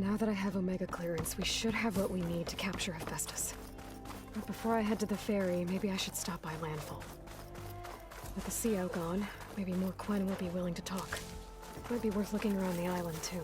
Now that I have Omega clearance, we should have what we need to capture Hephaestus. But before I head to the ferry, maybe I should stop by Landfall. With the CO gone, maybe more Quen will be willing to talk. Might be worth looking around the island, too.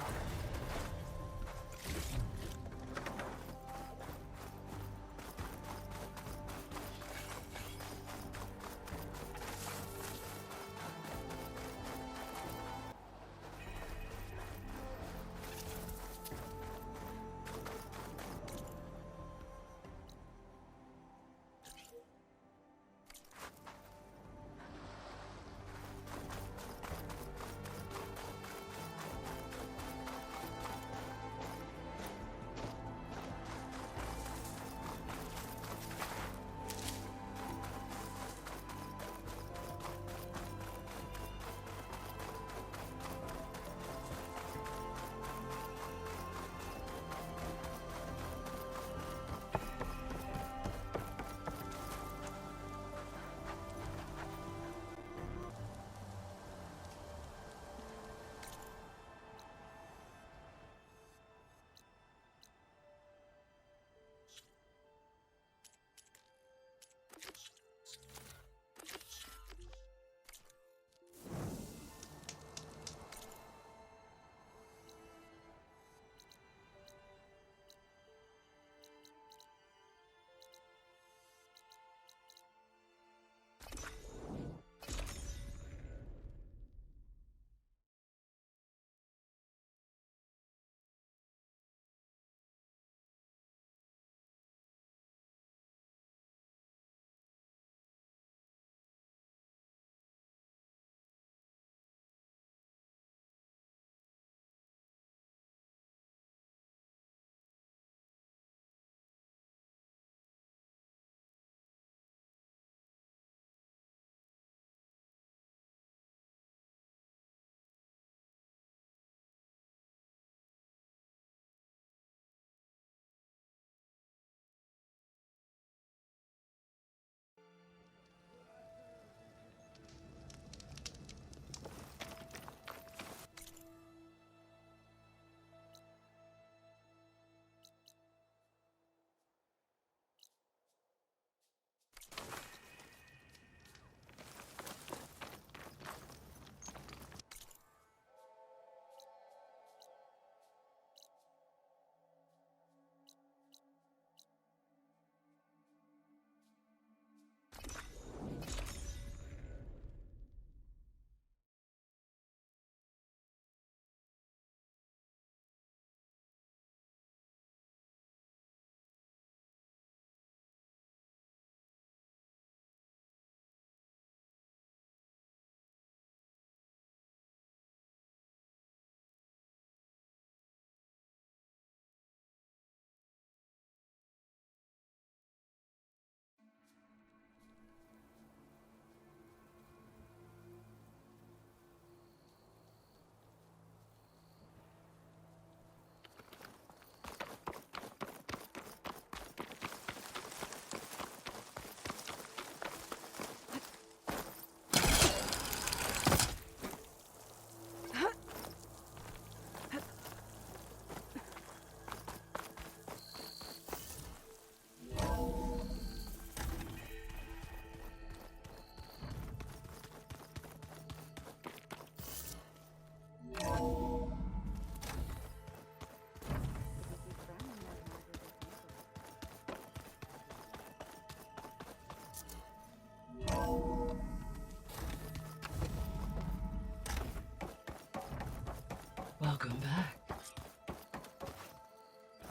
Welcome back.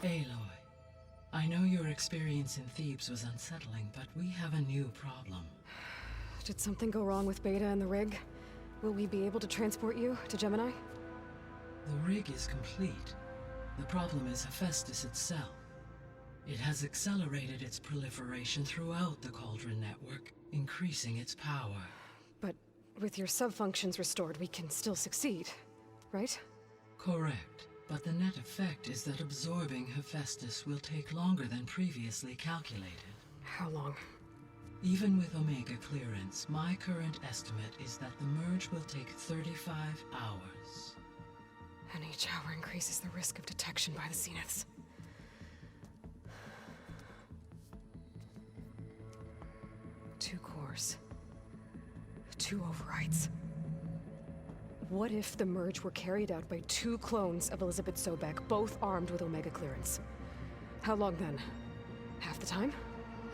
Aloy, I know your experience in Thebes was unsettling, but we have a new problem. Did something go wrong with Beta and the rig? Will we be able to transport you to Gemini? The rig is complete. The problem is Hephaestus itself. It has accelerated its proliferation throughout the Cauldron network, increasing its power. But with your sub-functions restored, we can still succeed, right? Correct, but the net effect is that absorbing Hephaestus will take longer than previously calculated. How long? Even with Omega clearance, my current estimate is that the merge will take 35 hours. And each hour increases the risk of detection by the Zeniths. Two cores. Two overrides. What if the merge were carried out by two clones of Elizabeth Sobek, both armed with Omega clearance? How long then? Half the time?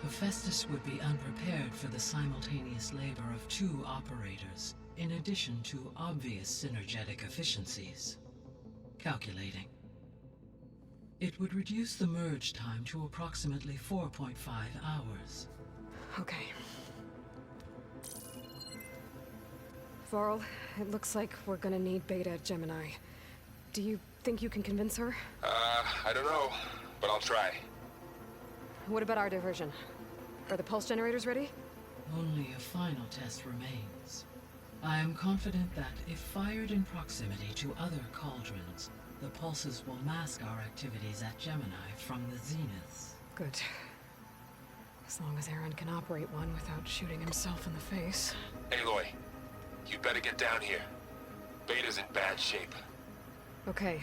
Hephaestus would be unprepared for the simultaneous labor of two operators, in addition to obvious synergetic efficiencies. Calculating. It would reduce the merge time to approximately 4.5 hours. Okay. Varl, it looks like we're gonna need Beta at Gemini. Do you think you can convince her? I don't know, but I'll try. What about our diversion? Are the pulse generators ready? Only a final test remains. I am confident that if fired in proximity to other cauldrons, the pulses will mask our activities at Gemini from the zeniths. Good. As long as Aaron can operate one without shooting himself in the face. Aloy, you better get down here. Beta's in bad shape. Okay.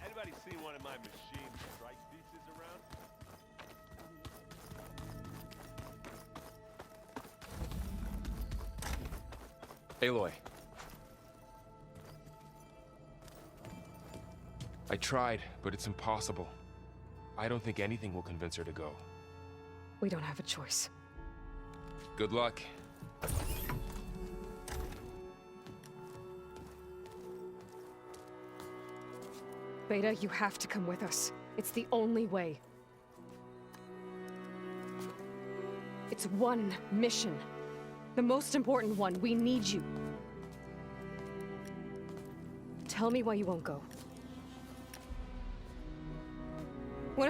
Anybody seen one of my machine strike pieces around? Aloy. I tried, but it's impossible. I don't think anything will convince her to go. We don't have a choice. Good luck. Beta, you have to come with us. It's the only way. It's one mission. The most important one. We need you. Tell me why you won't go. What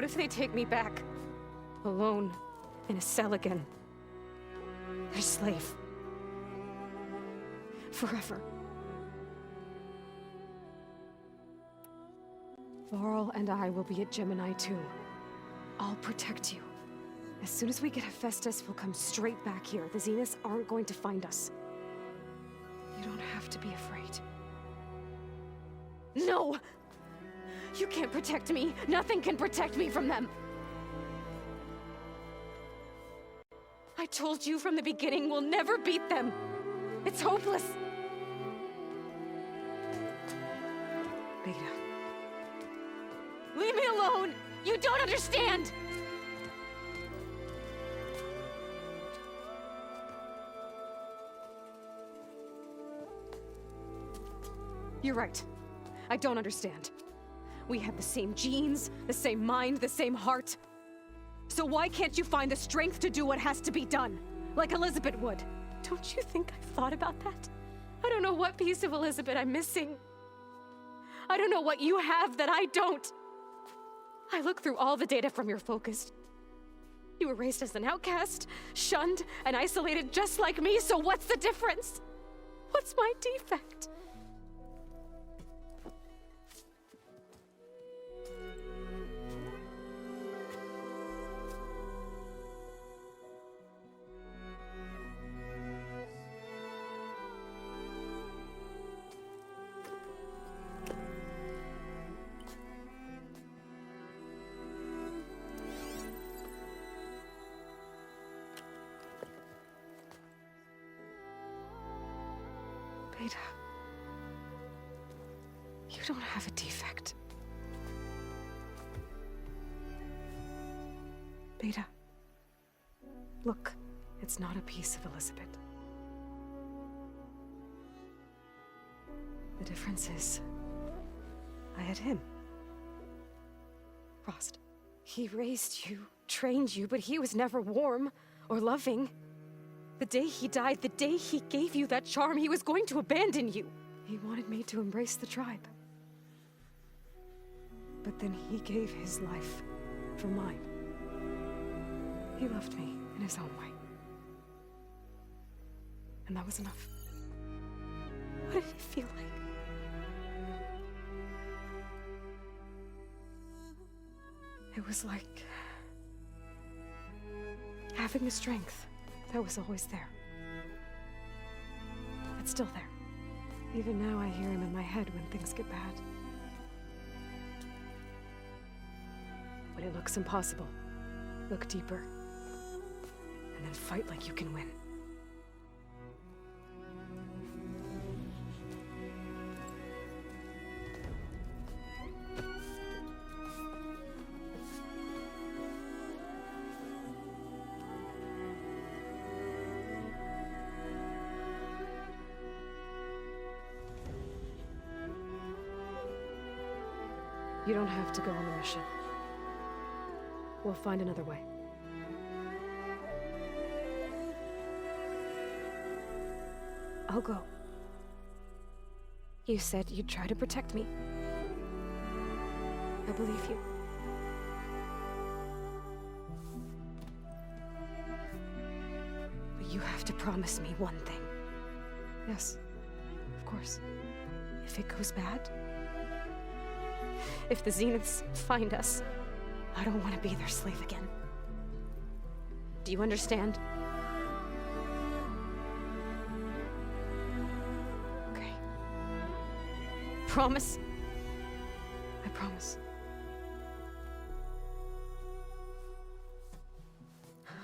if they take me back? Alone, in a cell again. A slave. Forever. Varl and I will be at Gemini too. I'll protect you. As soon as we get Hephaestus, we'll come straight back here. The Zeniths aren't going to find us. You don't have to be afraid. No! You can't protect me. Nothing can protect me from them. I told you from the beginning we'll never beat them. It's hopeless. Beta. Leave me alone! You don't understand! You're right. I don't understand. We have the same genes, the same mind, the same heart. So why can't you find the strength to do what has to be done? Like Elizabeth would. Don't you think I've thought about that? I don't know what piece of Elizabeth I'm missing. I don't know what you have that I don't. I look through all the data from your focus. You were raised as an outcast, shunned, and isolated just like me, so what's the difference? What's my defect? Beta, you don't have a defect. Beta, look, it's not a piece of Elizabeth. The difference is, I had him. Frost. He raised you, trained you, but he was never warm or loving. The day he died, the day he gave you that charm, he was going to abandon you. He wanted me to embrace the tribe. But then he gave his life for mine. He loved me in his own way. And that was enough. What did it feel like? It was like having the strength that was always there. It's still there. Even now I hear him in my head when things get bad. When it looks impossible, look deeper. And then fight like you can win. You don't have to go on the mission. We'll find another way. I'll go. You said you'd try to protect me. I believe you. But you have to promise me one thing. Yes, of course. If it goes bad, if the Zeniths find us, I don't want to be their slave again. Do you understand? Okay. Promise? I promise.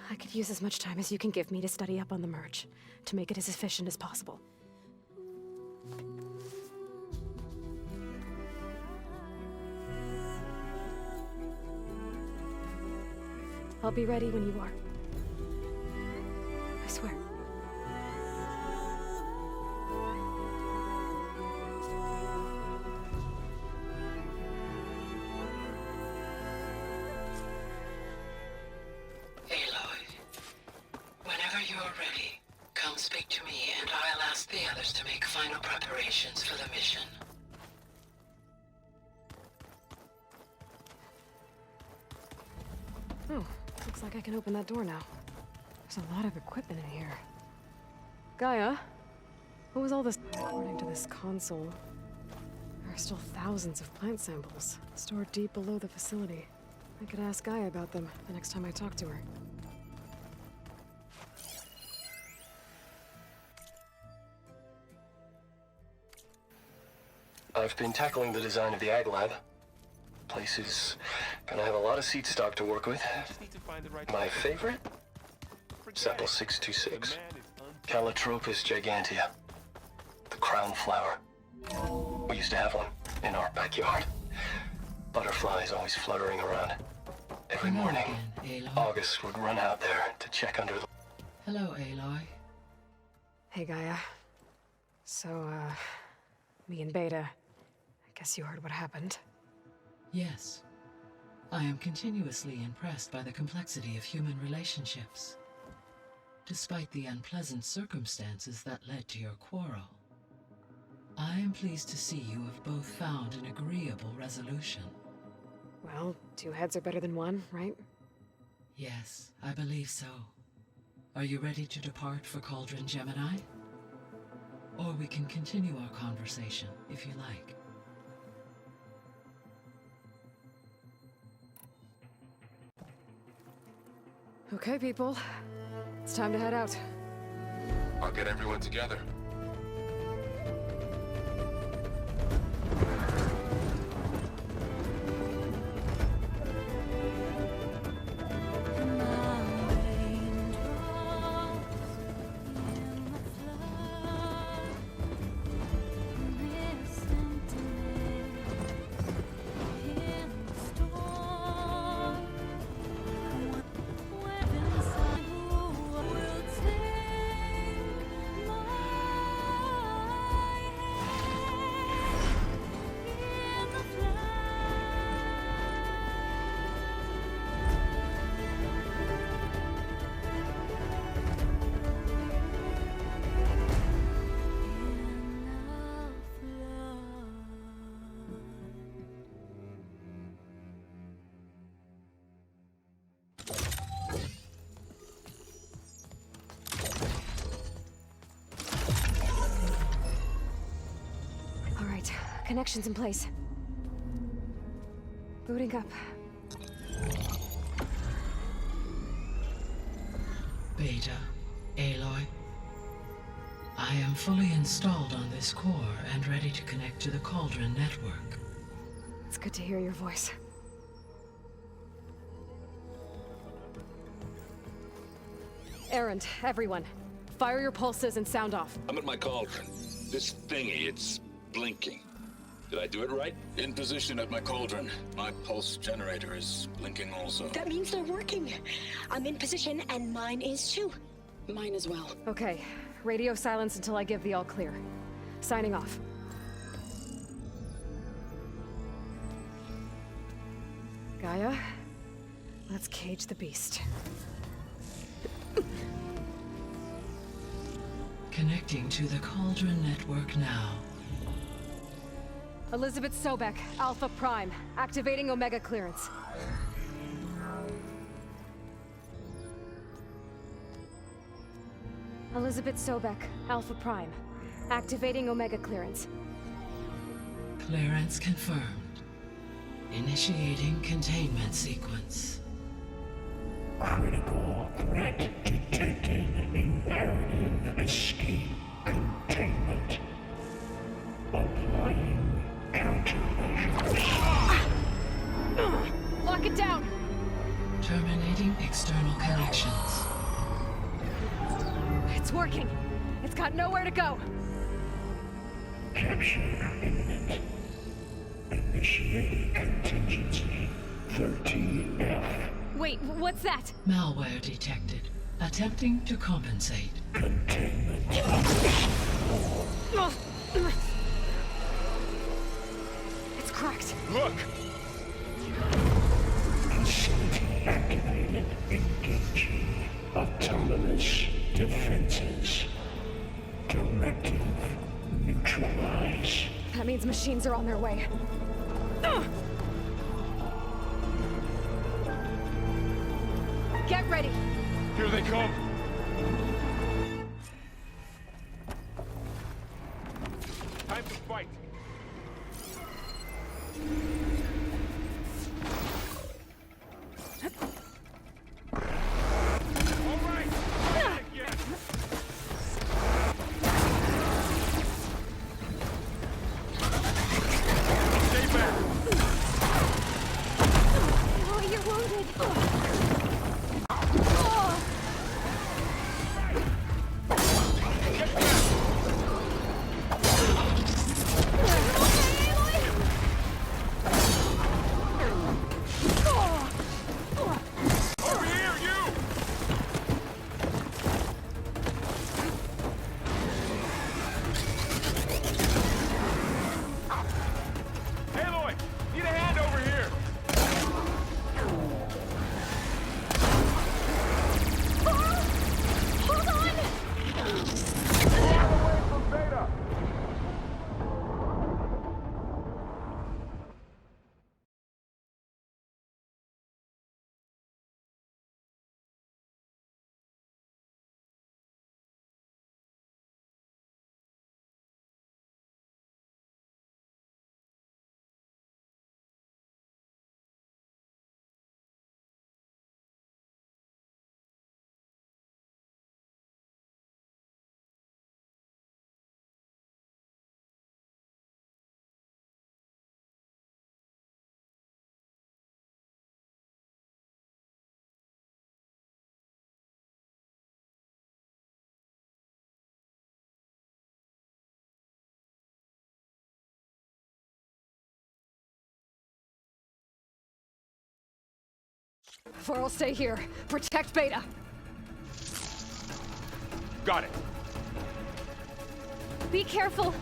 I could use as much time as you can give me to study up on the merge, to make it as efficient as possible. I'll be ready when you are. I swear. Aloy, whenever you are ready, come speak to me and I'll ask the others to make final preparations for the mission. Oh, looks like I can open that door now. There's a lot of equipment in here. Gaia, what was all this? According to this console, there are still thousands of plant samples stored deep below the facility. I could ask Gaia about them the next time I talk to her. I've been tackling the design of the Ag Lab. Place is gonna have a lot of seed stock to work with. Just need to find the right My favorite? Forget Sepal it. 626. The man is Calotropis gigantea. The crown flower. We used to have one in our backyard. Butterflies always fluttering around. Every Hello morning, again, Aloy. August would run out there to check under the... Hello, Aloy. Hey, Gaia. So, me and Beta, I guess you heard what happened. Yes. I am continuously impressed by the complexity of human relationships. Despite the unpleasant circumstances that led to your quarrel, I am pleased to see you have both found an agreeable resolution. Well, two heads are better than one, right? Yes, I believe so. Are you ready to depart for Cauldron Gemini? Or we can continue our conversation, if you like. Okay, people. It's time to head out. I'll get everyone together. Connection's in place. Booting up. Beta, Aloy. I am fully installed on this core and ready to connect to the Cauldron network. It's good to hear your voice. Errand, everyone. Fire your pulses and sound off. I'm at my cauldron. This thingy, it's blinking. Did I do it right? In position at my cauldron. My pulse generator is blinking also. That means they're working. I'm in position and mine is too. Mine as well. Okay, radio silence until I give the all clear. Signing off. Gaia, let's cage the beast. Connecting to the Cauldron network now. Elizabeth Sobek, Alpha Prime, activating Omega clearance. Elizabeth Sobek, Alpha Prime, activating Omega clearance. Clearance confirmed. Initiating containment sequence. Critical threat detected. Imperative escape containment. Applying countermeasures. Lock it down! Terminating external connections. It's working! It's got nowhere to go! Capture imminent. Initiating contingency 13F. Wait, what's that? Malware detected. Attempting to compensate. Containment. It's cracked. Look! Facility activated. Engaging autonomous defenses. Directive neutralize. That means machines are on their way. Get ready! Here they come! Time to fight! All right! Fight again! Stay back! Oh, you're wounded! Get back! Over here, you! Aloy! Need a hand over here! Hold on! Away from Beta! I'll stay here. Protect Beta. Got it. Be careful.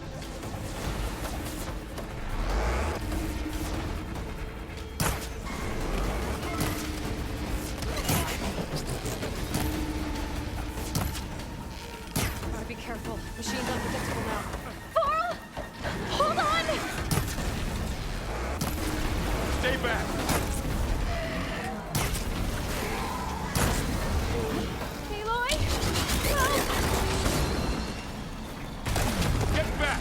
Gotta be careful. Machine's unpredictable now. Coral! Hold on! Stay back! Aloy! Get back!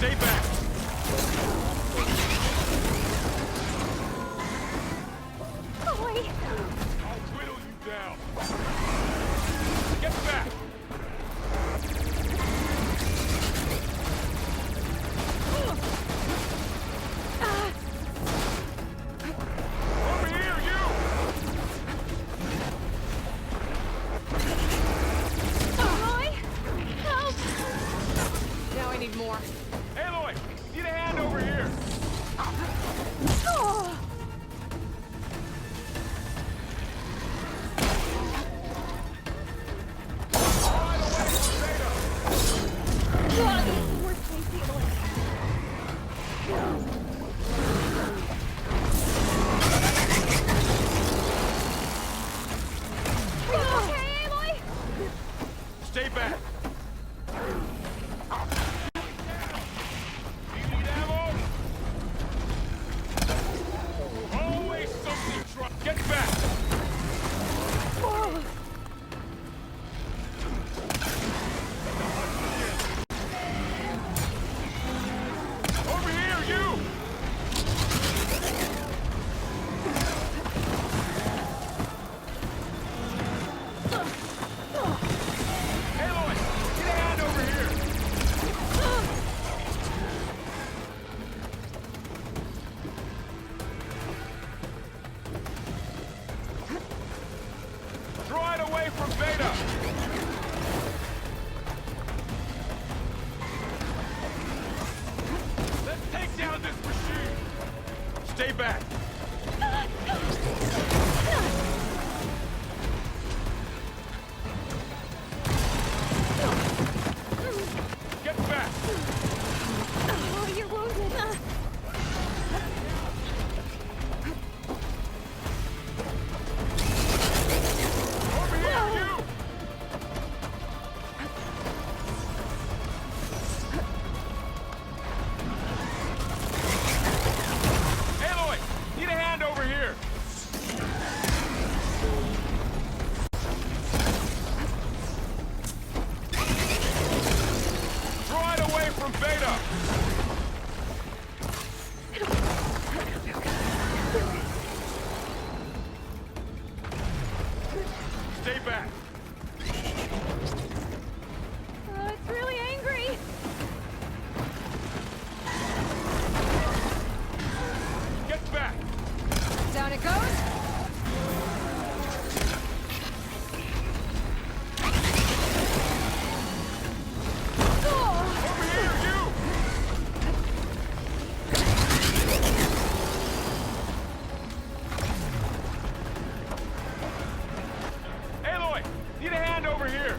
Stay back. Aloy! I'll whittle you down. Get back. Over here, you! Aloy! Help! Now I need more. Aloy, need a hand over here. Oh! God, this is the worst place to handle it. Are you okay, Aloy? Stay back. Do you need ammo? Always something try. Get back. Oh. Over here, you! Aloy, get a hand over here. Draw it away from Beta. Let's take down this machine. Stay back. Get back. Oh, you're wounded. Over here, you! Aloy, need a hand over here. Draw it away from Beta. Stay back. It's really angry. Get back. Down it goes. Oh! Over here, you! Aloy, need a hand over here.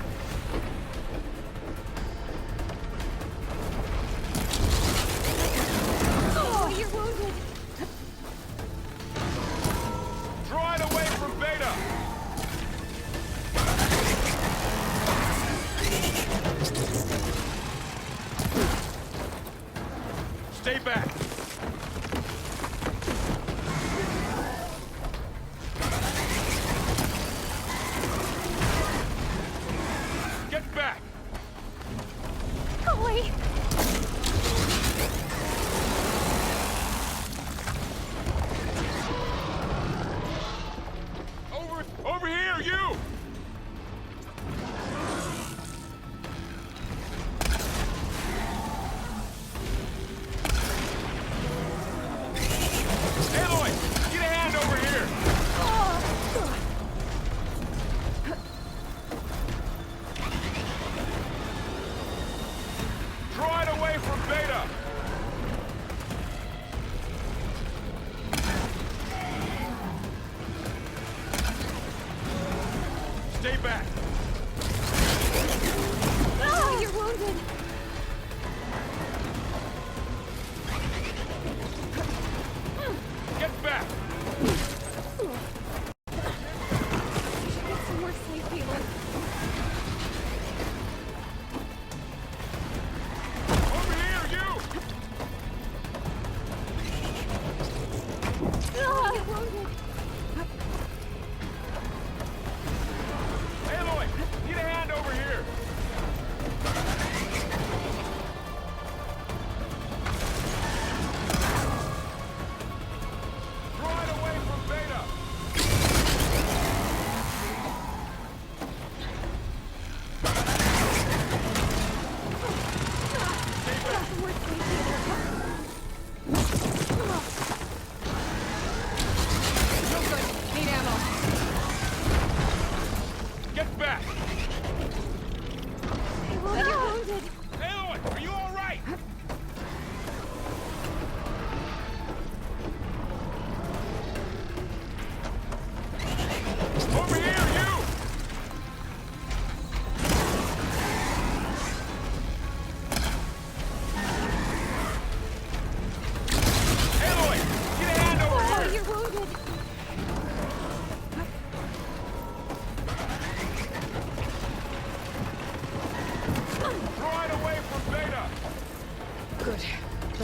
Oh, you're wounded. Draw it away from Beta. Stay back. Get back. Aloy! Over here, you! Aloy, get a hand over here. Draw it away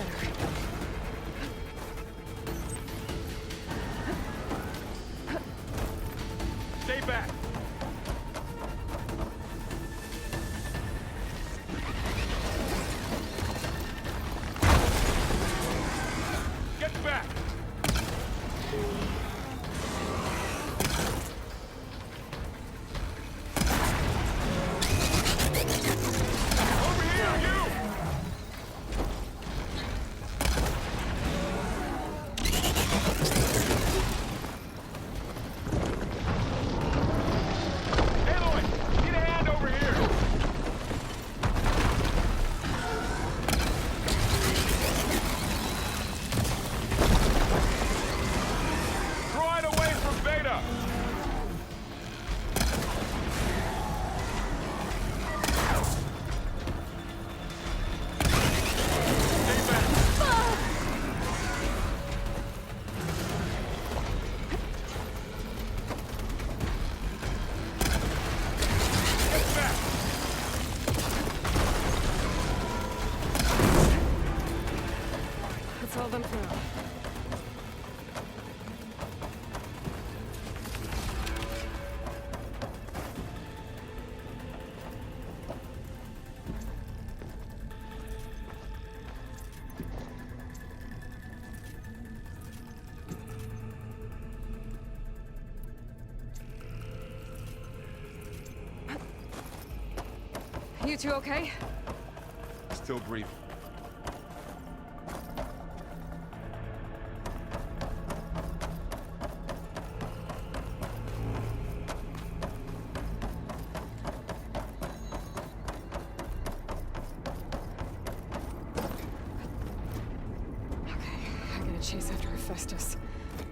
better. Stay back. Get back. Over here, you! Aloy, need a hand over here. Droid away from Beta. Stay back. Get back. That's all them for now. You two okay? Still breathing. I'm gonna chase after Hephaestus.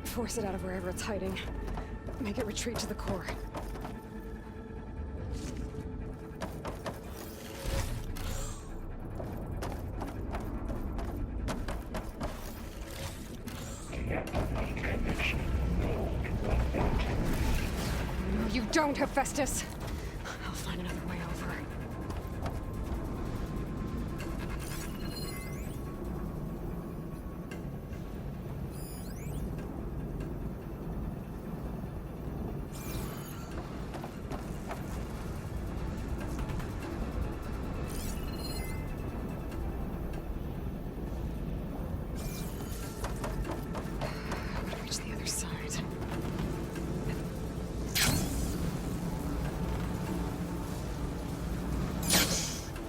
Force it out of wherever it's hiding. Make it retreat to the core. No, you don't, Hephaestus! I'll find another way over. I'm gonna reach the other side.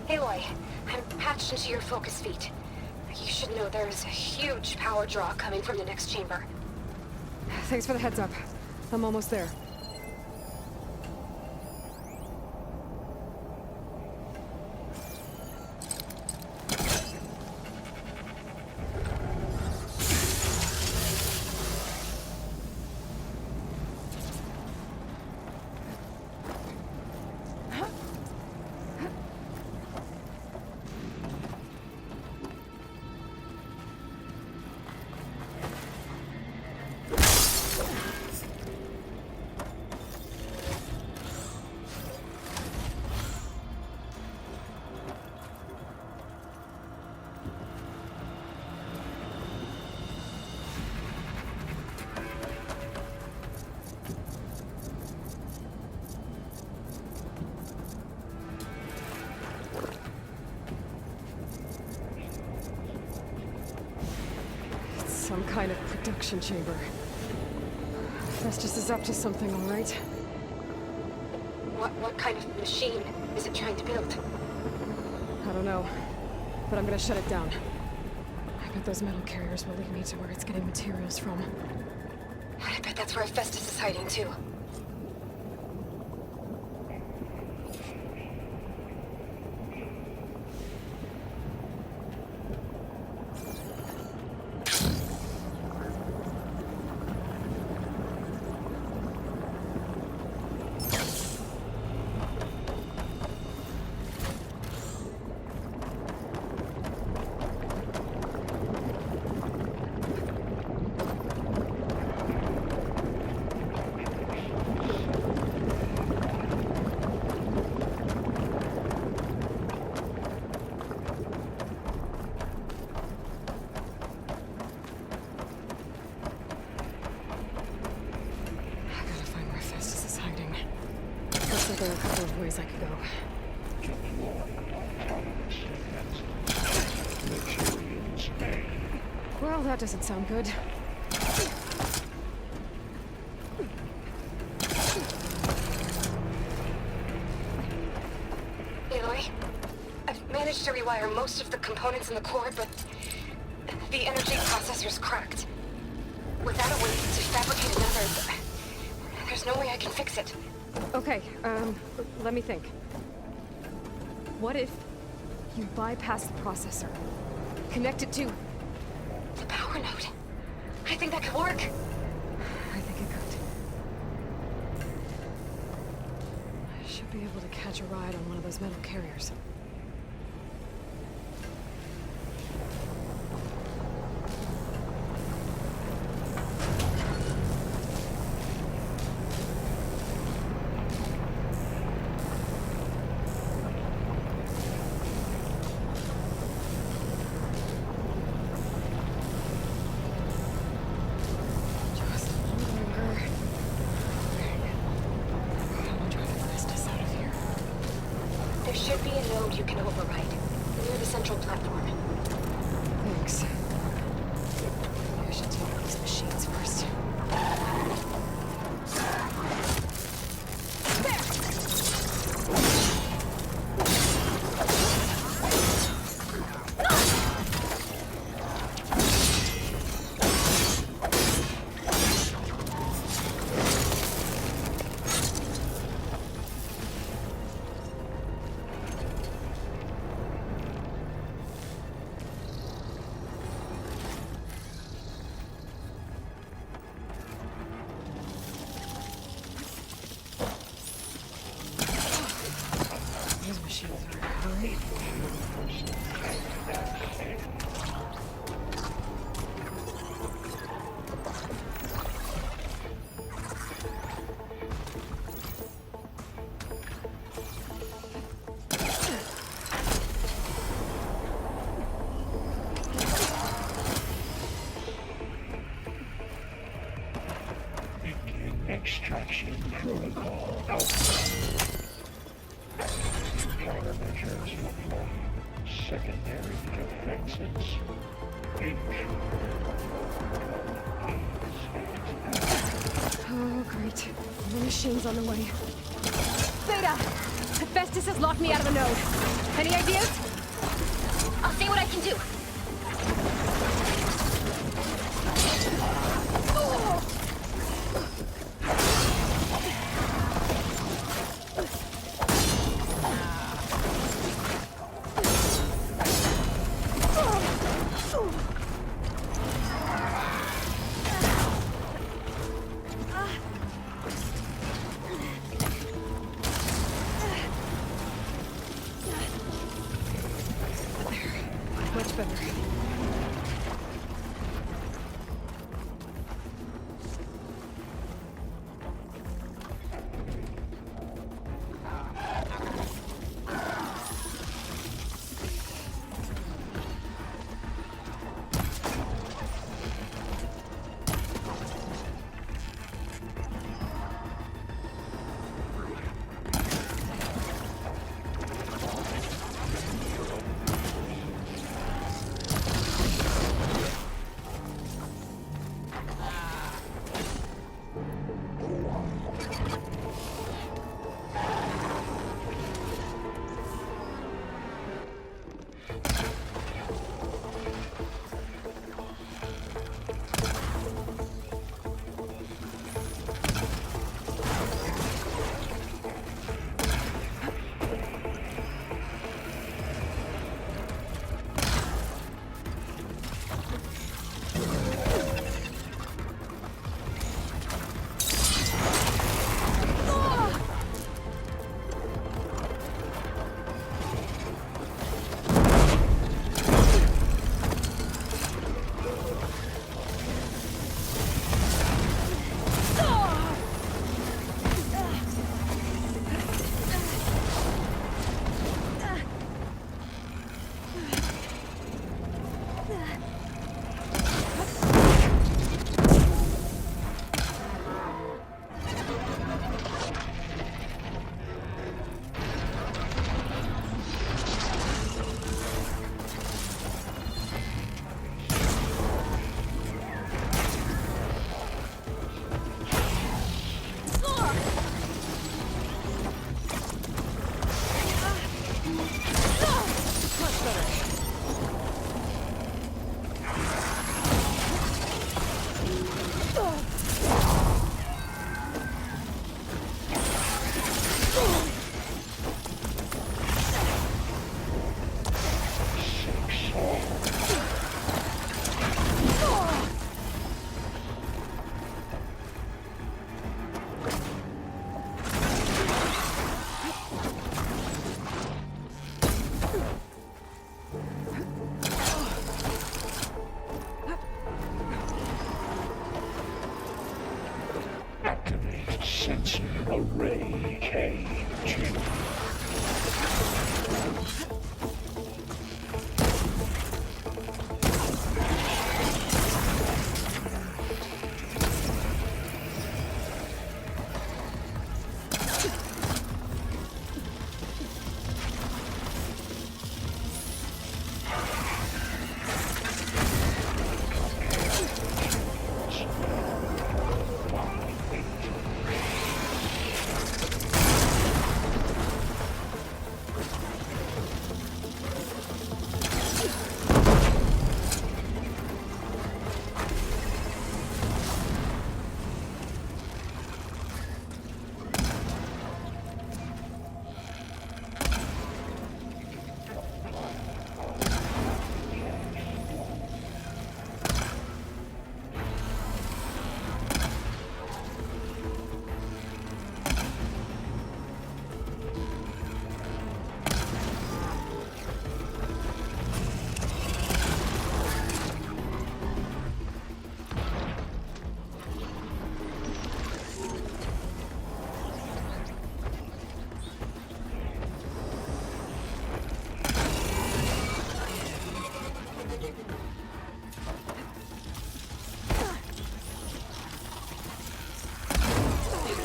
Aloy, I'm patched into your focus feed. You should know there's a huge power draw coming from the next chamber. Thanks for the heads up. I'm almost there. Some kind of production chamber. Festus is up to something, all right? What kind of machine is it trying to build? I don't know, but I'm gonna shut it down. I bet those metal carriers will lead me to where it's getting materials from. I bet that's where Festus is hiding too. Well, that doesn't sound good. Aloy, I've managed to rewire most of the components in the core, but the energy processor's cracked. Without a way to fabricate another, there's no way I can fix it. Okay, let me think. What if you bypass the processor? Connect it to... The power node. I think that could work. I think it could. I should be able to catch a ride on one of those metal carriers. Just longer. I'll try to wrest us out of here. There should be a node you can override, near the central platform. Thanks. Maybe I should take out these machines first. These machines are hurry. Extraction protocol out. Countermeasures deployed. Secondary defenses. Oh, great. The machine's on the way. Beta! Hephaestus has locked me out of a node. Any ideas? I'll see what I can do. Much better. K2.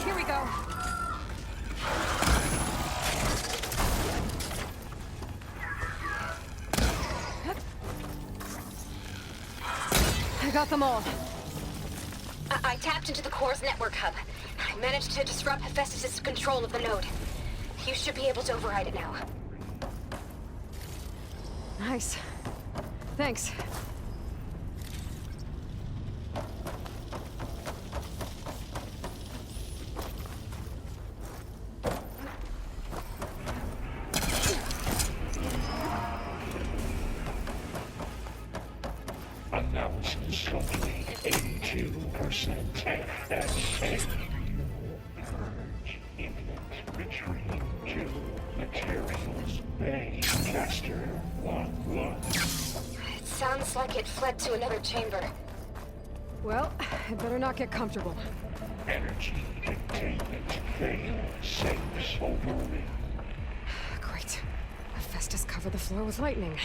Here we go. I got them all. I tapped into the core's network hub. I managed to disrupt Hephaestus' control of the node. You should be able to override it now. Nice. Thanks. Analysis complete. 82% FSA. Purge. Imminent retreat to materials. Bay. Caster. 1-1. It sounds like it fled to another chamber. Well, I'd better not get comfortable. Energy containment fail. Safes overwhelming. Great. Hephaestus covered the floor with lightning.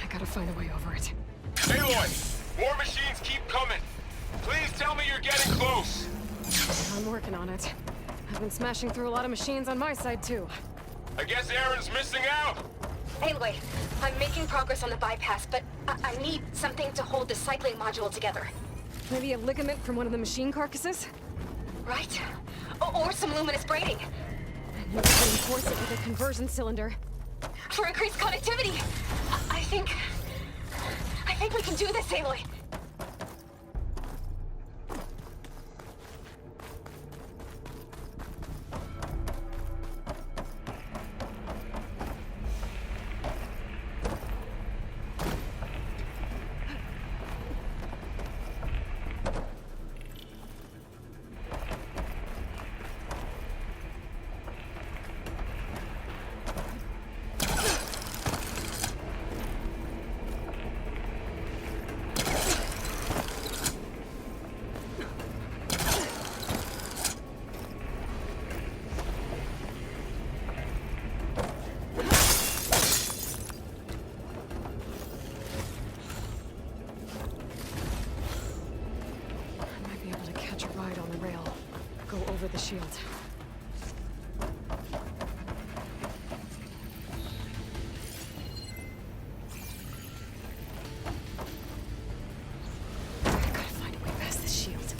I gotta find a way over it. Aloy! More machines keep coming! Please tell me you're getting close! I'm working on it. I've been smashing through a lot of machines on my side, too. I guess Aaron's missing out! Anyway, I'm making progress on the bypass, but I need something to hold the cycling module together. Maybe a ligament from one of the machine carcasses? Right? Or some luminous braiding. And you can reinforce it with a conversion cylinder. For increased connectivity! I think we can do this, Aloy. Over the shield. I gotta find a way past the shield.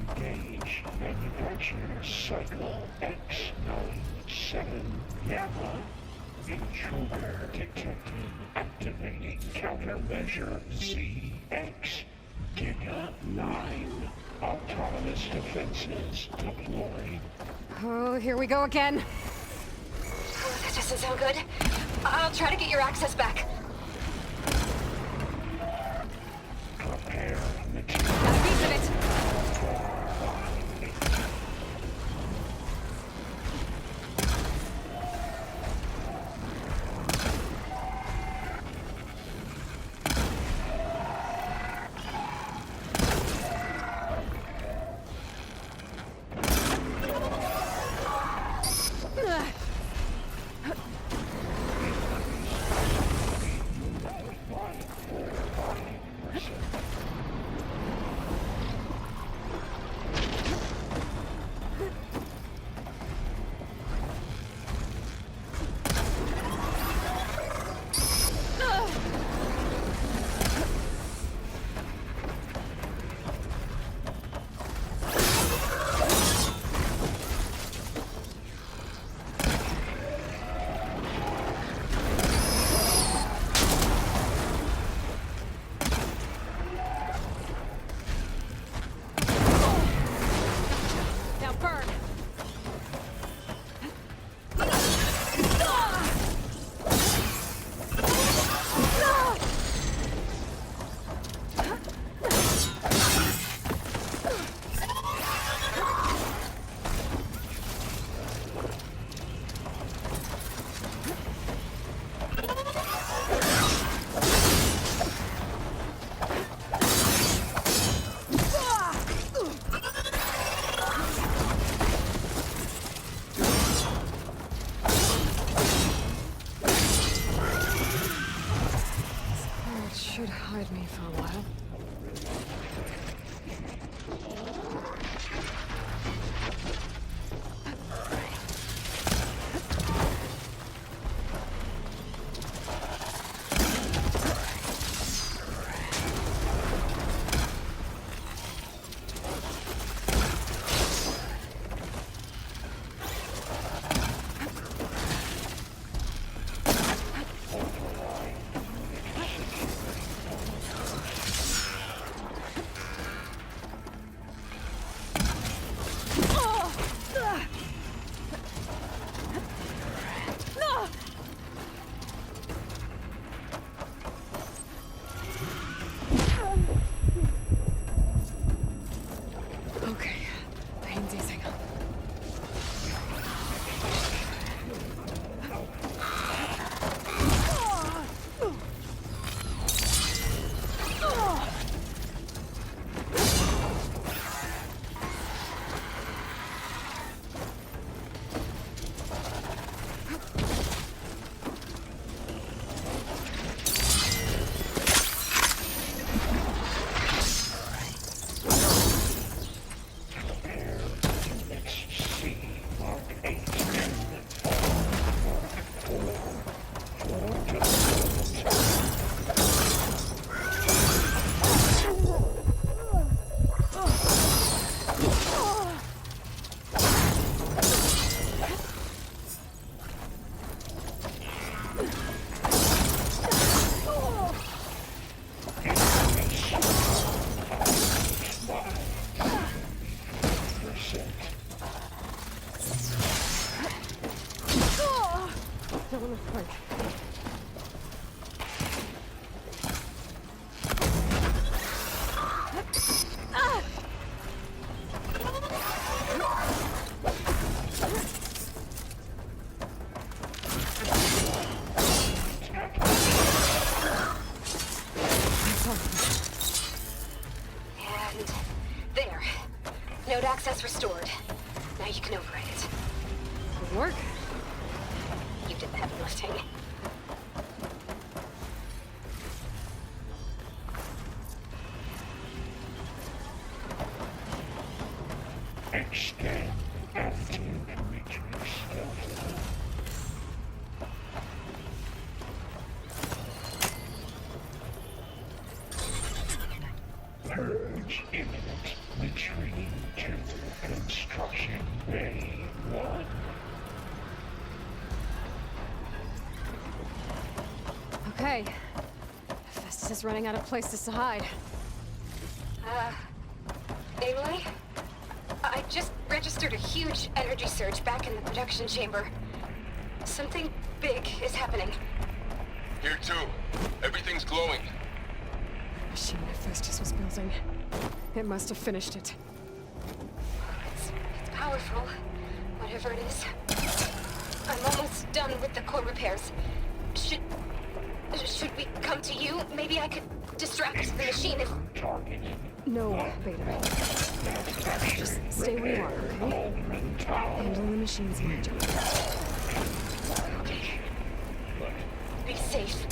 Engage manufacturer cycle X97 Gamma. Intruder detected. Activating countermeasure ZX. Giga 9. Autonomous defenses deployed. Oh, here we go again. Oh, that doesn't sound good. I'll try to get your access back. Prepare material. Got a piece of it. Now burn. It should hide me for a while. Okay, pain's easing. C Mark 8. Still in the front. And there. Node access restored. Now you can override it. Good work. You did the heavy lifting. Extend attitude matrix filter. Purge imminent. Retreat. just running out of places to hide. Aloy? I just registered a huge energy surge back in the production chamber. Something big is happening. Here too. Everything's glowing. The machine Hephaestus was building. It must have finished it. It's powerful, whatever it is. I'm almost done with the core repairs. Should we come to you? Maybe I could distract the machine if... Targeted. No, Beta. Just stay where you are, okay? Handling the machine's my job. Okay. Be safe.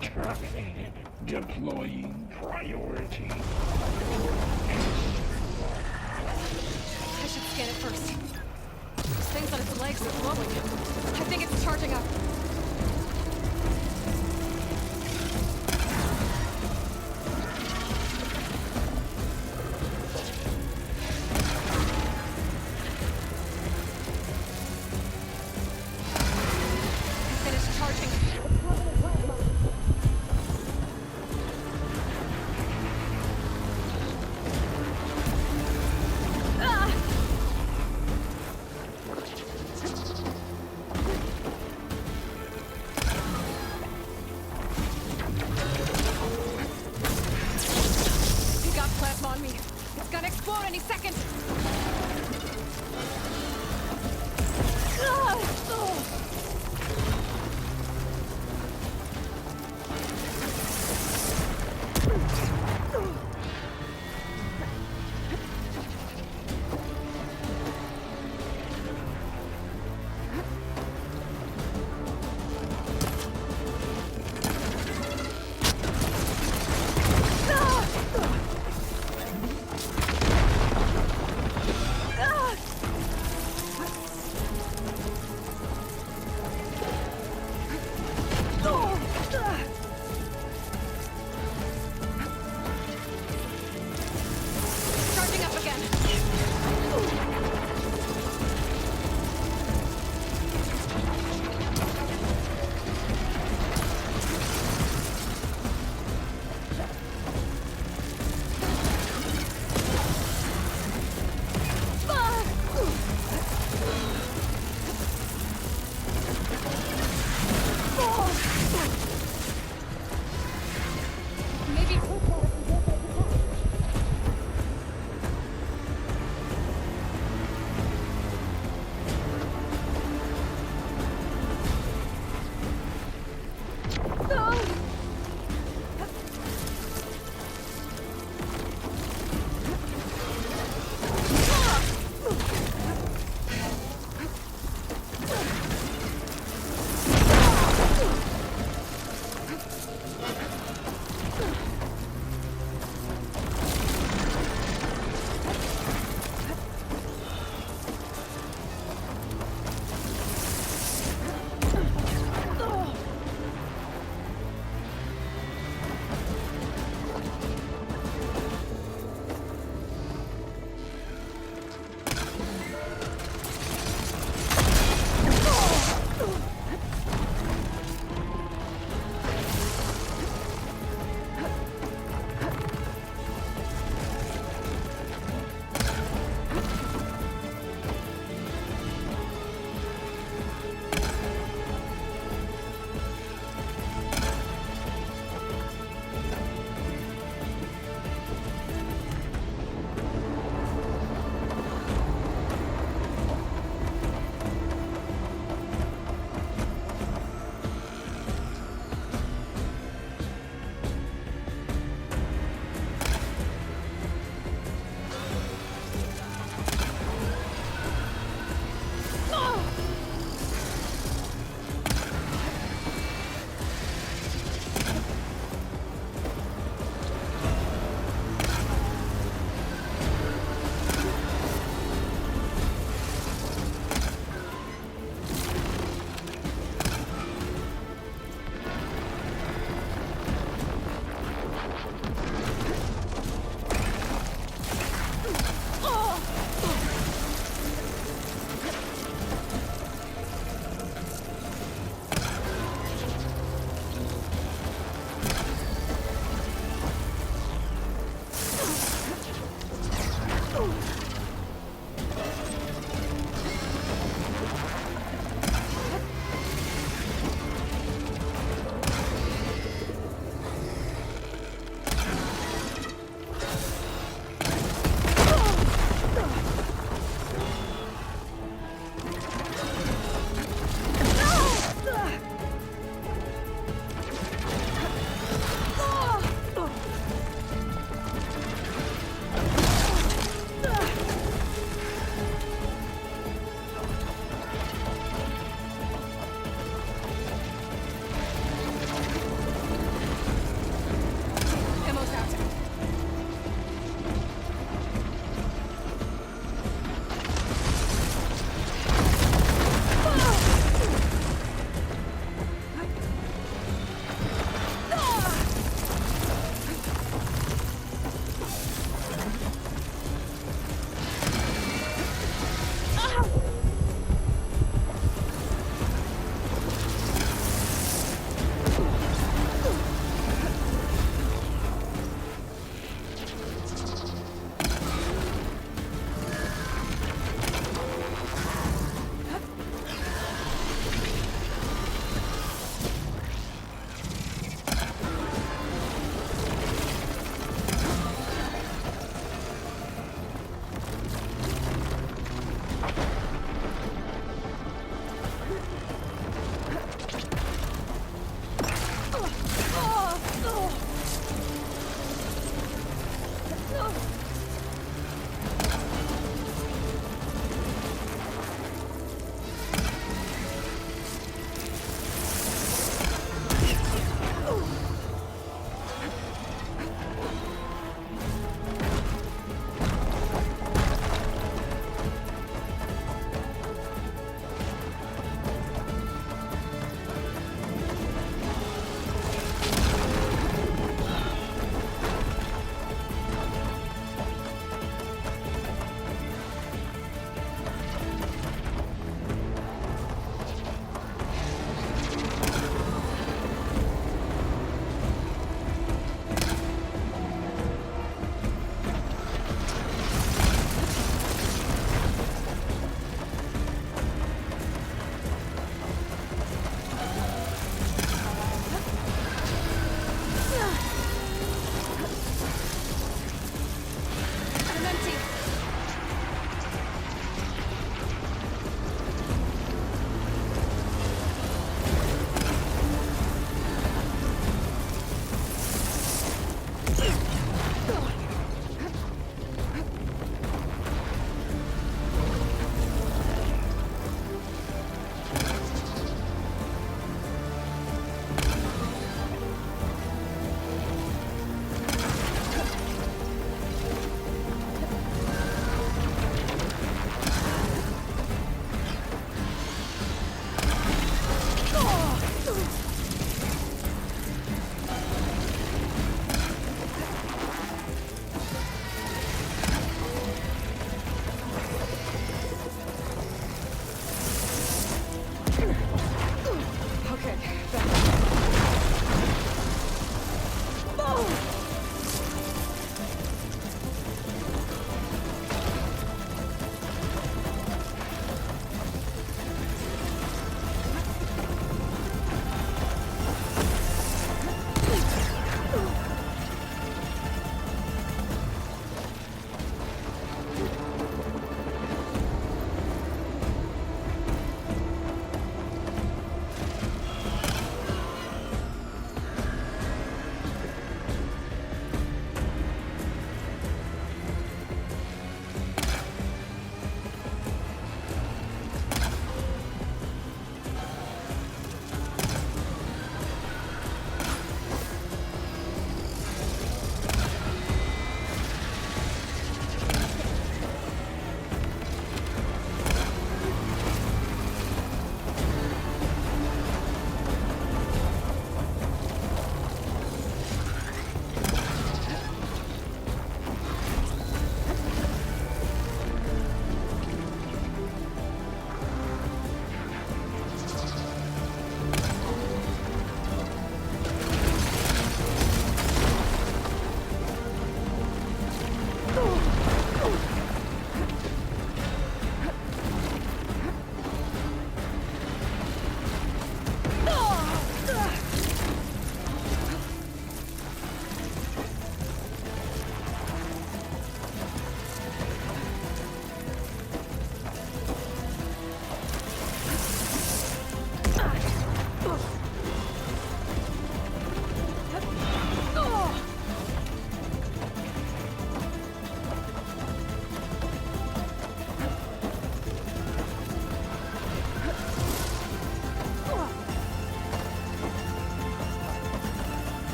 Terminated. Deploying priority. I should scan it first. Those things on its legs are glowing. I think it's charging up. I finished charging. On me. It's gonna explode any second!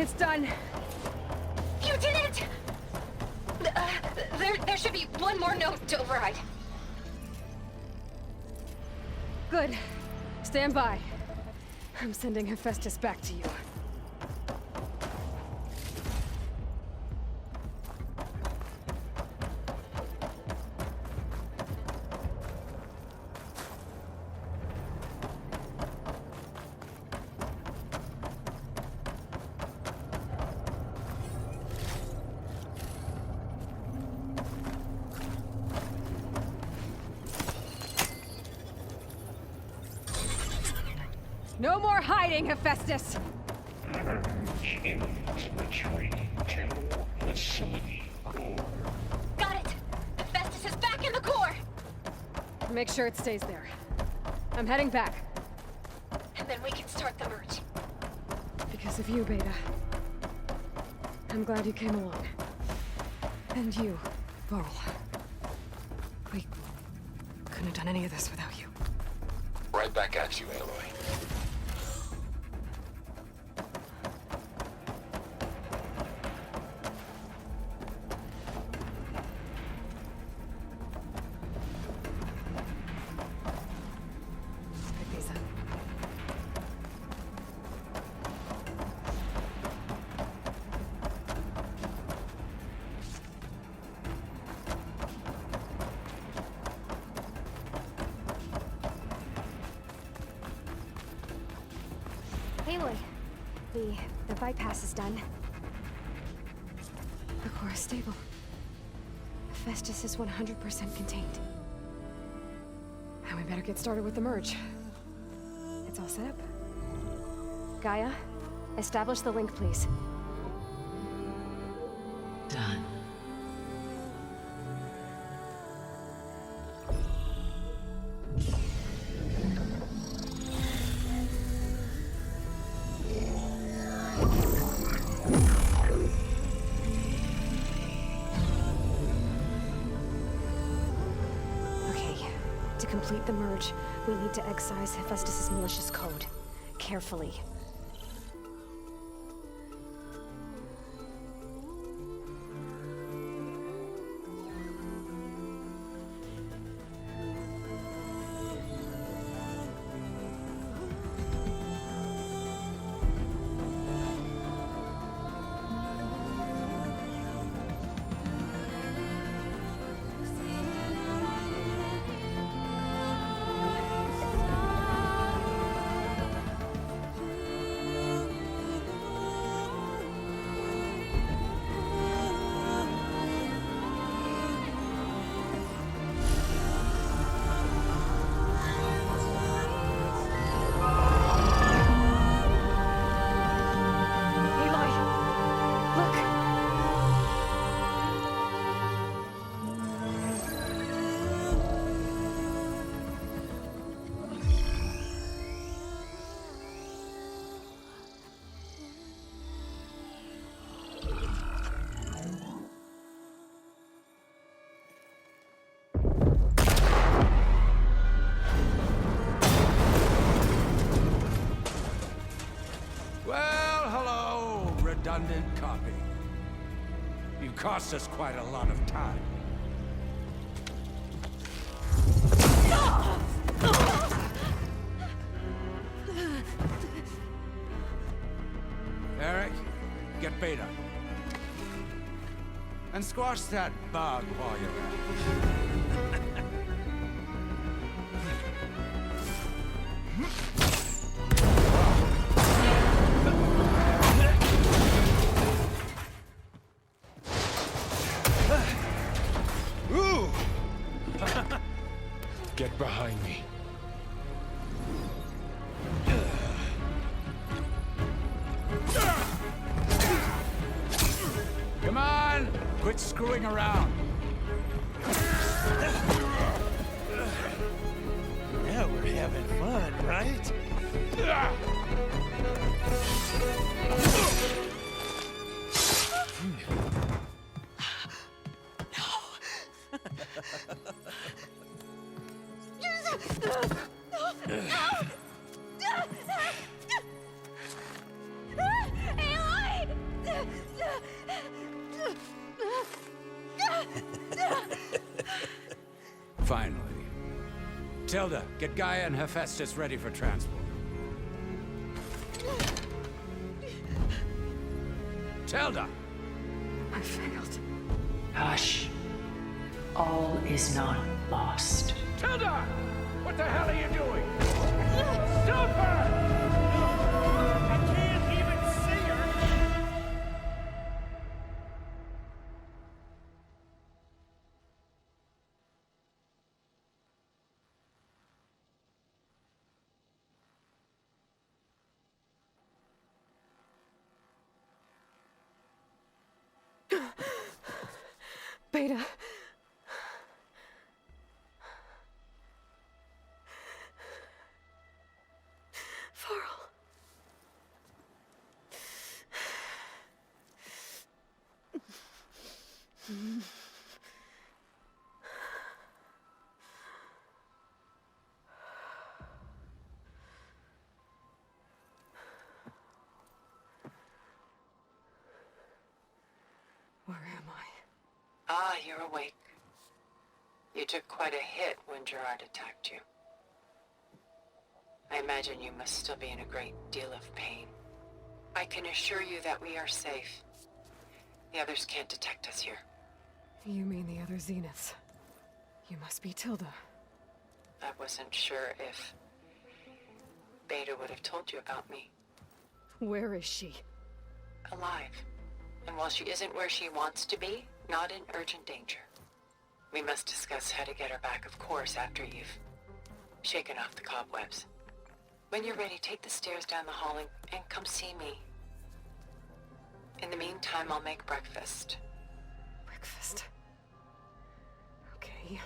It's done. You did it! There should be one more note to override. Good. Stand by. I'm sending Hephaestus back to you. No more hiding, Hephaestus! Between two facility core. Got it! Hephaestus is back in the core! Make sure it stays there. I'm heading back. And then we can start the merge. Because of you, Beta. I'm glad you came along. And you, Varl. We couldn't have done any of this without you. Right back at you, Aloy. Pick these up. Aloy, the bypass is done. The core is stable. Hephaestus is 100% contained. Now we better get started with the merge. It's all set up. Gaia, establish the link, please. Done. Okay, to complete the merge, we need to excise Hephaestus's malicious code. Carefully. Well, hello, redundant copy. You've cost us quite a lot of time. Eric, get Beta. And squash that bug while you're at it. Ooh! Get behind me. Come on! Quit screwing around. Now we're having fun, right? Aloy! Finally. Tilda, get Gaia and Hephaestus ready for transport. Tilda! I failed. Hush. All is not lost. Tilda! What the hell are you doing? Stop her! I can't even see her. Beta. Farrell. Where am I? Ah, you're awake. You took quite a hit when Gerard attacked you. I imagine you must still be in a great deal of pain. I can assure you that we are safe. The others can't detect us here. You mean the other Zeniths? You must be Tilda. I wasn't sure if Beta would have told you about me. Where is she? Alive. And while she isn't where she wants to be, not in urgent danger. We must discuss how to get her back, of course, after you've shaken off the cobwebs. When you're ready, take the stairs down the hall and come see me. In the meantime, I'll make breakfast. Breakfast. Okay.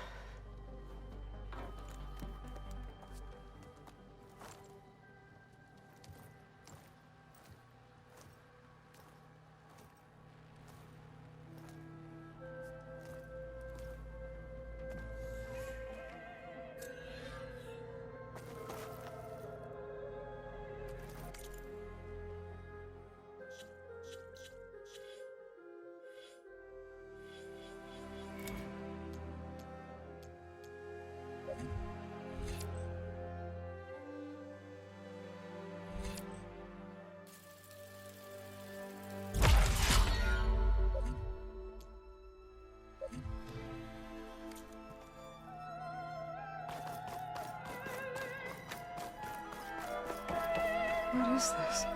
What is this?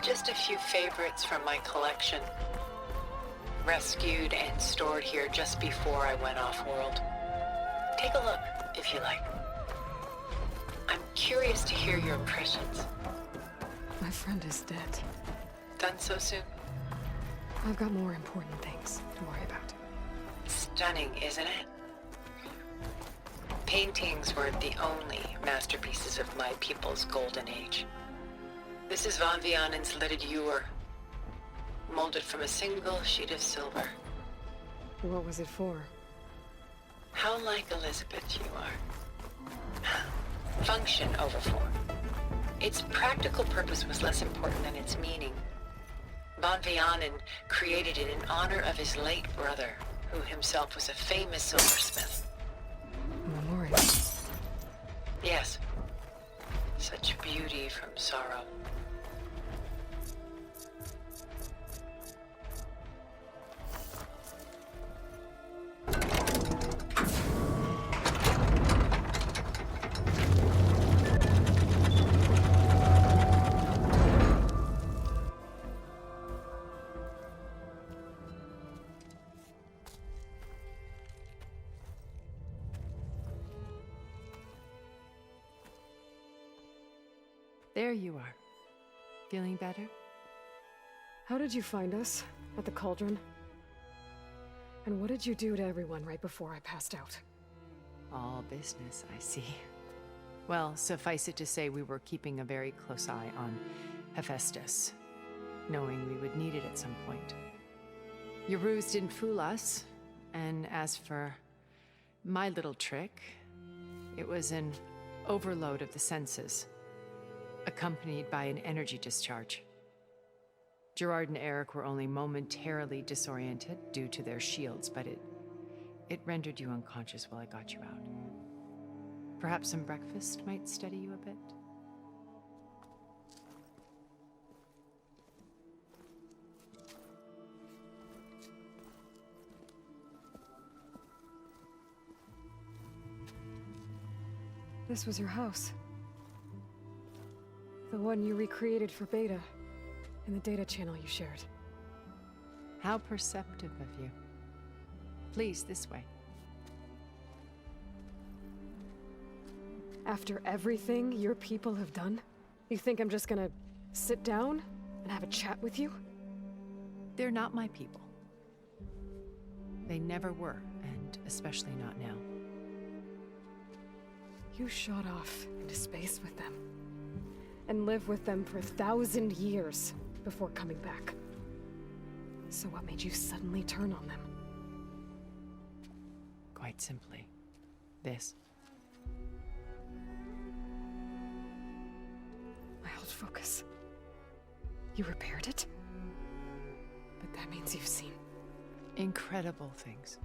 Just a few favorites from my collection. Rescued and stored here just before I went off-world. Take a look, if you like. I'm curious to hear your impressions. My friend is dead. Done so soon? I've got more important things to worry about. Stunning, isn't it? Paintings weren't the only masterpieces of my people's golden age. This is Von Vianen's lidded ewer, molded from a single sheet of silver. What was it for? How like Elizabeth you are. Function over form. Its practical purpose was less important than its meaning. Von Vianen created it in honor of his late brother, who himself was a famous silversmith. A memorial. Yes. Such beauty from sorrow. There you are. Feeling better? How did you find us? At the cauldron? And what did you do to everyone right before I passed out? All business, I see. Well, suffice it to say we were keeping a very close eye on Hephaestus, knowing we would need it at some point. Your ruse didn't fool us, and as for my little trick, it was an overload of the senses, accompanied by an energy discharge. Gerard and Eric were only momentarily disoriented due to their shields, but It rendered you unconscious while I got you out. Perhaps some breakfast might steady you a bit? This was your house. The one you recreated for Beta, in the data channel you shared. How perceptive of you. Please, this way. After everything your people have done, you think I'm just gonna sit down and have a chat with you? They're not my people. They never were, and especially not now. You shot off into space with them, and lived with them for 1,000 years before coming back. So what made you suddenly turn on them? Quite simply, this. My old focus. You repaired it? But that means you've seen incredible things.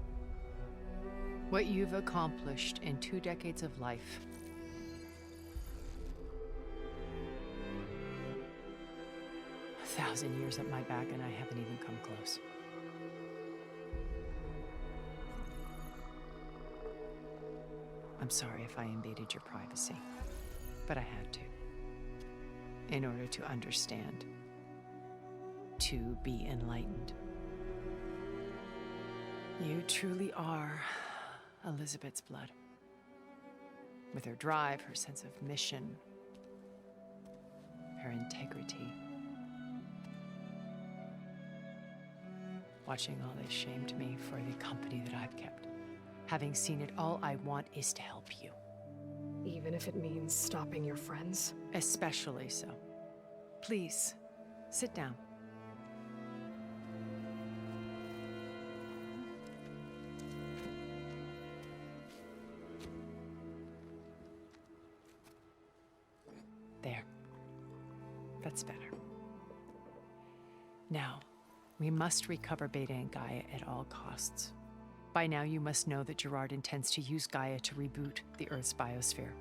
What you've accomplished in 2 decades of life. A 1,000 years at my back and I haven't even come close. I'm sorry if I invaded your privacy, but I had to. In order to understand. To be enlightened. You truly are Elizabeth's blood. With her drive, her sense of mission, her integrity. Watching all this shamed me for the company that I've kept. Having seen it, all I want is to help you. even if it means stopping your friends? Especially so. Please, sit down. There. That's better. Now, we must recover Beta and Gaia at all costs. By now, you must know that Gerard intends to use Gaia to reboot the Earth's biosphere.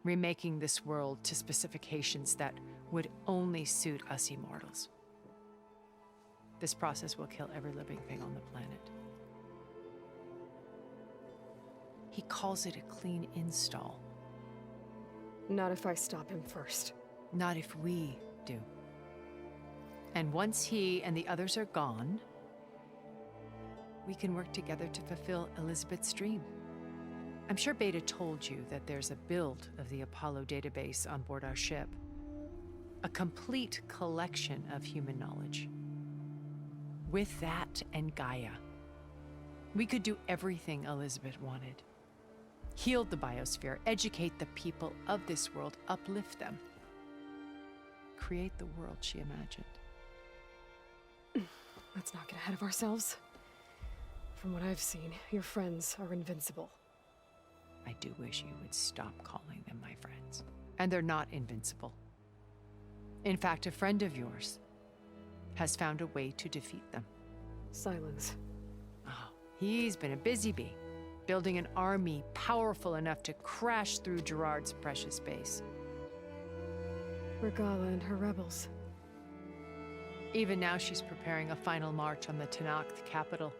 Remaking this world to specifications that would only suit us immortals. This process will kill every living thing on the planet. He calls it a clean install. Not if I stop him first. Not if we do. And once he and the others are gone, we can work together to fulfill Elizabeth's dream. I'm sure Beta told you that there's a build of the Apollo database on board our ship. A complete collection of human knowledge. With that and Gaia, we could do everything Elizabeth wanted. Heal the biosphere, educate the people of this world, uplift them. Create the world she imagined. Let's not get ahead of ourselves. From what I've seen, your friends are invincible. I do wish you would stop calling them my friends. And they're not invincible. In fact, a friend of yours has found a way to defeat them. Silence. Oh, he's been a busy bee, building an army powerful enough to crash through Gerard's precious base. Regala and her rebels. Even now, she's preparing a final march on the Tenakth capital.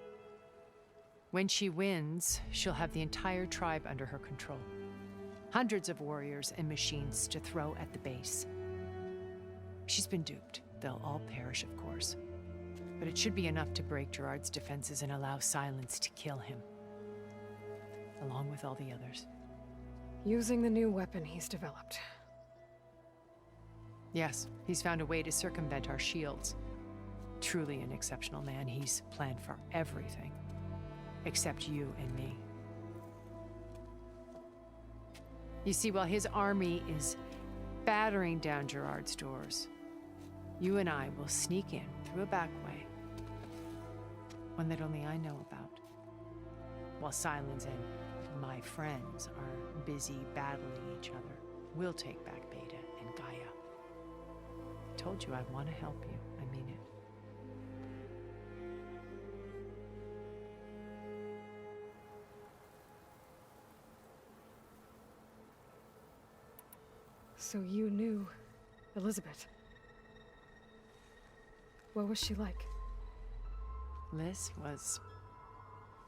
When she wins, she'll have the entire tribe under her control. Hundreds of warriors and machines to throw at the base. She's been duped. They'll all perish, of course. But it should be enough to break Gerard's defenses and allow Silence to kill him. Along with all the others. Using the new weapon he's developed. Yes, he's found a way to circumvent our shields. Truly an exceptional man. He's planned for everything. Except you and me. You see, while his army is battering down Gerard's doors, you and I will sneak in through a back way. One that only I know about. While Silence and my friends are busy battling each other, we'll take back Beta and Gaia. I told you I want to help you. I mean it. So you knew Elizabeth. What was she like? Liz was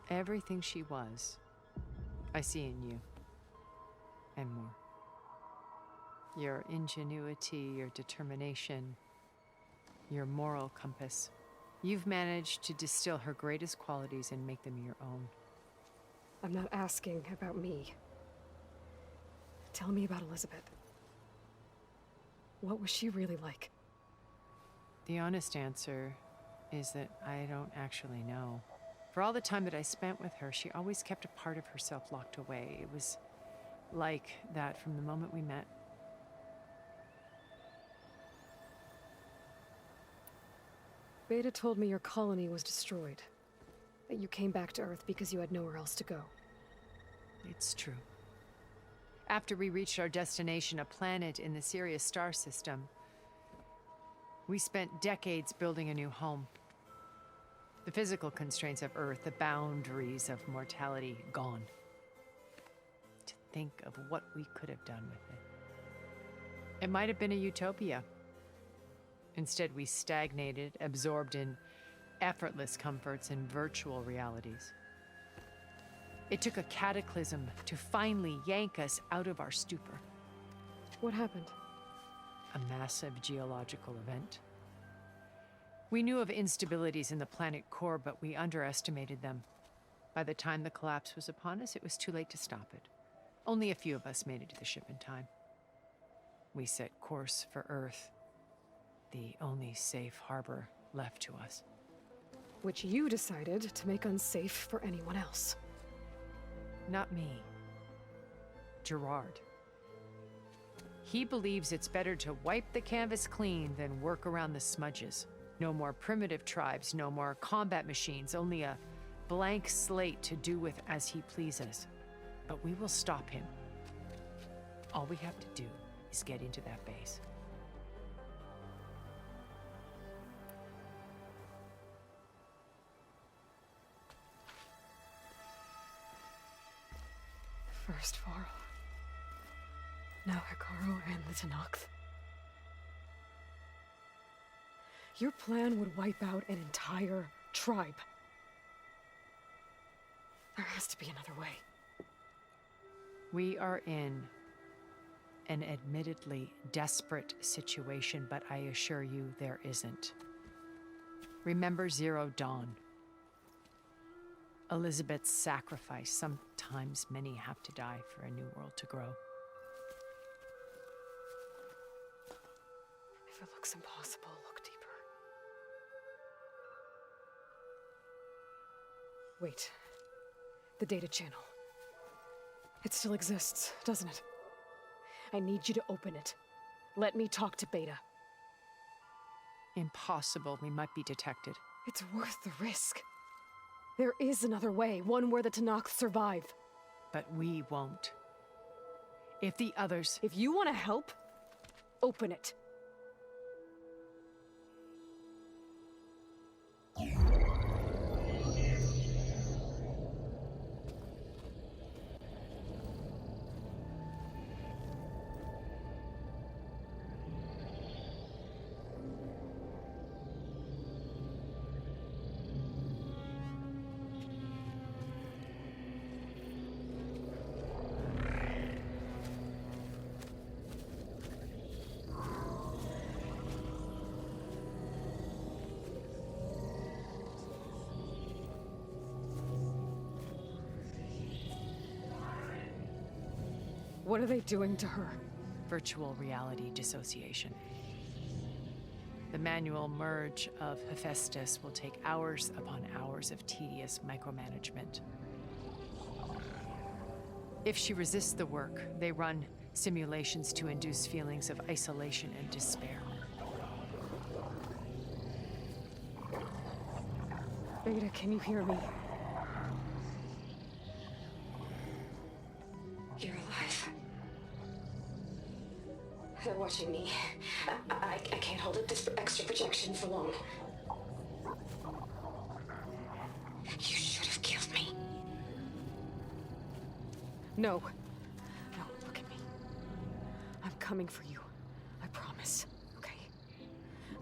everything she was. I see in you. And more. Your ingenuity, your determination, your moral compass. You've managed to distill her greatest qualities and make them your own. I'm not asking about me. Tell me about Elizabeth. What was she really like? The honest answer is that I don't actually know. For all the time that I spent with her, she always kept a part of herself locked away. It was like that from the moment we met. Beta told me your colony was destroyed. That you came back to Earth because you had nowhere else to go. It's true. After we reached our destination, a planet in the Sirius star system, we spent decades building a new home. The physical constraints of Earth, the boundaries of mortality, gone. To think of what we could have done with it. It might have been a utopia. Instead, we stagnated, absorbed in effortless comforts and virtual realities. It took a cataclysm to finally yank us out of our stupor. What happened? A massive geological event. We knew of instabilities in the planet core, but we underestimated them. By the time the collapse was upon us, it was too late to stop it. Only a few of us made it to the ship in time. We set course for Earth, the only safe harbor left to us. Which you decided to make unsafe for anyone else. Not me. Gerard. He believes it's better to wipe the canvas clean than work around the smudges. No more primitive tribes, no more combat machines, only a blank slate to do with as he pleases. But we will stop him. All we have to do is get into that base. First Varl. Now Hikaru and the Tenakth. Your plan would wipe out an entire tribe. There has to be another way. We are in an admittedly desperate situation, but I assure you there isn't. Remember Zero Dawn. Elizabeth's sacrifice. Sometimes many have to die for a new world to grow. If it looks impossible, look deeper. Wait. The data channel. It still exists, doesn't it? I need you to open it. Let me talk to Beta. Impossible. We might be detected. It's worth the risk. There is another way, one where the Tenakth survive. But we won't. If the others... If you want to help, open it. What are they doing to her? Virtual reality dissociation. The manual merge of Hephaestus will take hours upon hours of tedious micromanagement. If she resists the work, they run simulations to induce feelings of isolation and despair. Beta, can you hear me? You're alive. They're watching me. I can't hold up this extra projection for long. You should have killed me. No. No, look at me. I'm coming for you. I promise, okay?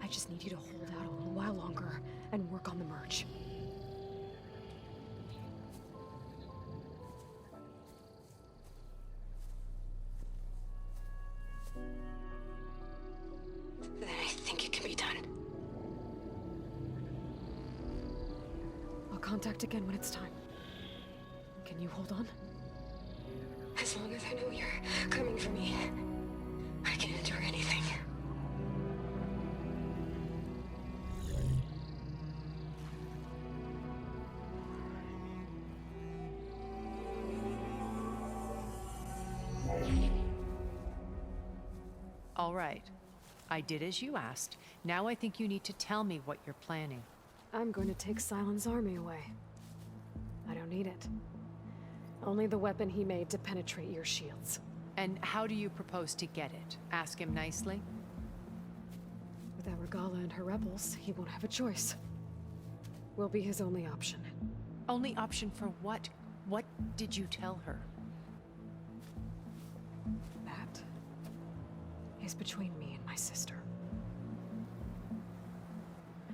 I just need you to hold out a little while longer and work on the merge. Then I think it can be done. I'll contact again when it's time. Can you hold on? As long as I know you're coming for me, I can endure anything. All right. I did as you asked. Now I think you need to tell me what you're planning. I'm going to take Silent's army away. I don't need it. Only the weapon he made to penetrate your shields. And how do you propose to get it? Ask him nicely? Without Regala and her rebels, he won't have a choice. We'll be his only option. Only option for what? What did you tell her? That is between me and my sister.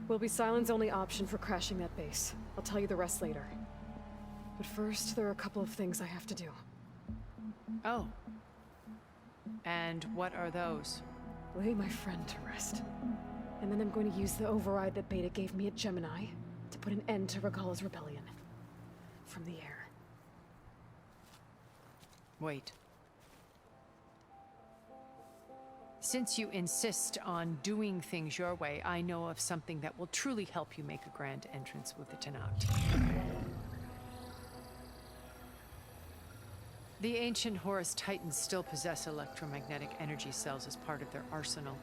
Will be Silent's only option for crashing that base. I'll tell you the rest later. But first, there are a couple of things I have to do. Oh. And what are those? Lay my friend to rest. And then I'm going to use the override that Beta gave me at Gemini to put an end to Regala's rebellion. From the air. Wait. Since you insist on doing things your way, I know of something that will truly help you make a grand entrance with the Tenakth. The ancient Horus Titans still possess electromagnetic energy cells as part of their arsenal.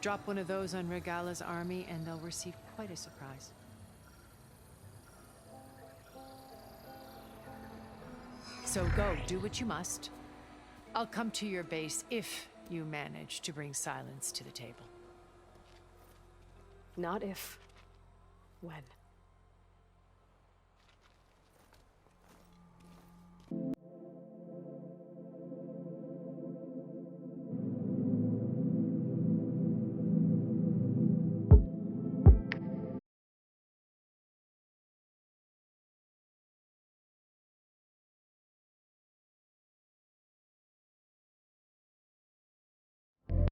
Drop one of those on Regala's army and they'll receive quite a surprise. So go, do what you must. I'll come to your base if you manage to bring Silence to the table. Not if. When.